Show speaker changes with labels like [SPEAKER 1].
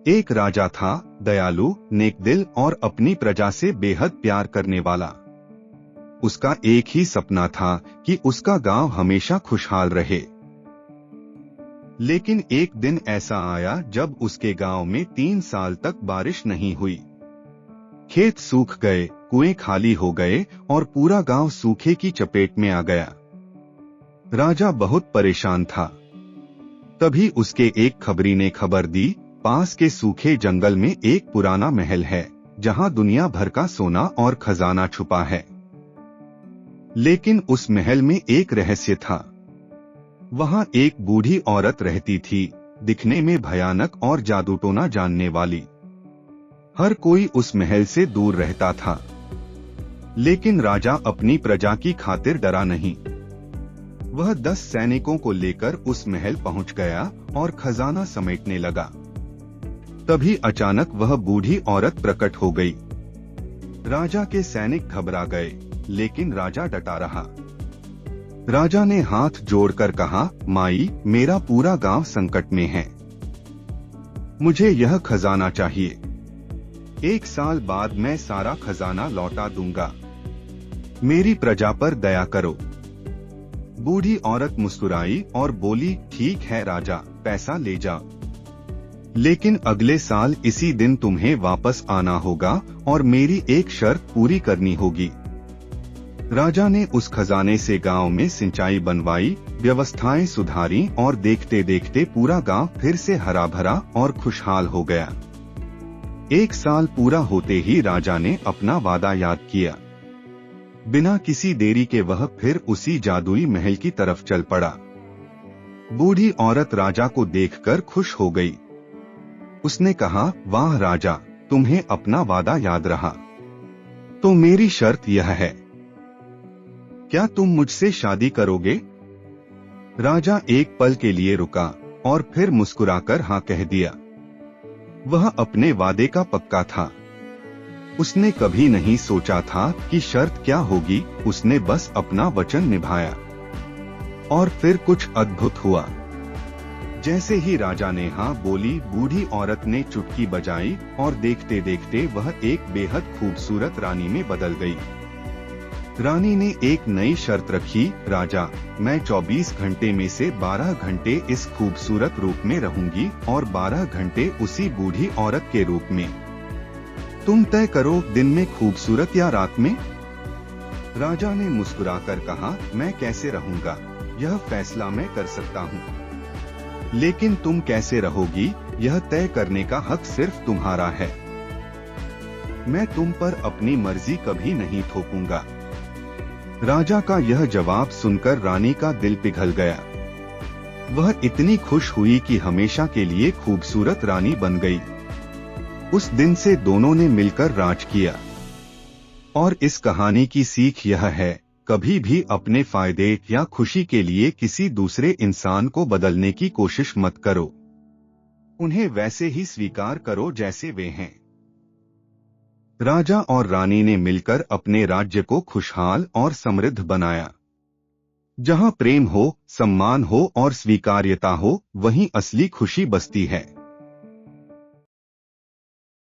[SPEAKER 1] एक राजा था, दयालु, नेकदिल और अपनी प्रजा से बेहद प्यार करने वाला। उसका एक ही सपना था कि उसका गांव हमेशा खुशहाल रहे। लेकिन एक दिन ऐसा आया जब उसके गांव में 3 साल तक बारिश नहीं हुई। खेत सूख गए, कुएं खाली हो गए और पूरा गांव सूखे की चपेट में आ गया। राजा बहुत परेशान था। तभी उसके एक खबरी ने खबर दी, पास के सूखे जंगल में एक पुराना महल है जहां दुनिया भर का सोना और खजाना छुपा है। लेकिन उस महल में एक रहस्य था। वहां एक बूढ़ी औरत रहती थी, दिखने में भयानक और जादूटोना जानने वाली। हर कोई उस महल से दूर रहता था। लेकिन राजा अपनी प्रजा की खातिर डरा नहीं। वह 10 सैनिकों को लेकर उस महल पहुंच गया और खजाना समेटने लगा। तभी अचानक वह बूढ़ी औरत प्रकट हो गई। राजा के सैनिक घबरा गए, लेकिन राजा डटा रहा। राजा ने हाथ जोड़कर कहा, माई, मेरा पूरा गांव संकट में है। मुझे यह खजाना चाहिए। 1 साल बाद मैं सारा खजाना लौटा दूंगा। मेरी प्रजा पर दया करो। बूढ़ी औरत मुस्कुराई और बोली, ठीक है राजा, पैसा ले जा। लेकिन अगले साल इसी दिन तुम्हें वापस आना होगा और मेरी एक शर्त पूरी करनी होगी। राजा ने उस खजाने से गांव में सिंचाई बनवाई, व्यवस्थाएं सुधारी और देखते देखते पूरा गांव फिर से हरा भरा और खुशहाल हो गया। 1 साल पूरा होते ही राजा ने अपना वादा याद किया। बिना किसी देरी के वह फिर उसी जादुई महल की तरफ चल पड़ा। बूढ़ी औरत राजा को देखकर खुश हो गई। उसने कहा, वाह राजा, तुम्हें अपना वादा याद रहा। तो मेरी शर्त यह है, क्या तुम मुझसे शादी करोगे? राजा एक पल के लिए रुका और फिर मुस्कुराकर हाँ कह दिया। वह अपने वादे का पक्का था। उसने कभी नहीं सोचा था कि शर्त क्या होगी, उसने बस अपना वचन निभाया। और फिर कुछ अद्भुत हुआ। जैसे ही राजा ने हाँ बोली, बूढ़ी औरत ने चुटकी बजाई और देखते देखते वह एक बेहद खूबसूरत रानी में बदल गई। रानी ने एक नई शर्त रखी, राजा, मैं 24 घंटे में से 12 घंटे इस खूबसूरत रूप में रहूंगी और 12 घंटे उसी बूढ़ी औरत के रूप में। तुम तय करो, दिन में खूबसूरत या रात में? राजा ने मुस्कुराकर कहा, मैं कैसे रहूंगा, यह फैसला मैं कर सकता हूँ। लेकिन तुम कैसे रहोगी, यह तय करने का हक सिर्फ तुम्हारा है। मैं तुम पर अपनी मर्जी कभी नहीं थोपूंगा। राजा का यह जवाब सुनकर रानी का दिल पिघल गया। वह इतनी खुश हुई कि हमेशा के लिए खूबसूरत रानी बन गई। उस दिन से दोनों ने मिलकर राज किया। और इस कहानी की सीख यह है, कभी भी अपने फायदे या खुशी के लिए किसी दूसरे इंसान को बदलने की कोशिश मत करो। उन्हें वैसे ही स्वीकार करो जैसे वे हैं। राजा और रानी ने मिलकर अपने राज्य को खुशहाल और समृद्ध बनाया। जहां प्रेम हो, सम्मान हो और स्वीकार्यता हो, वहीं असली खुशी बसती है।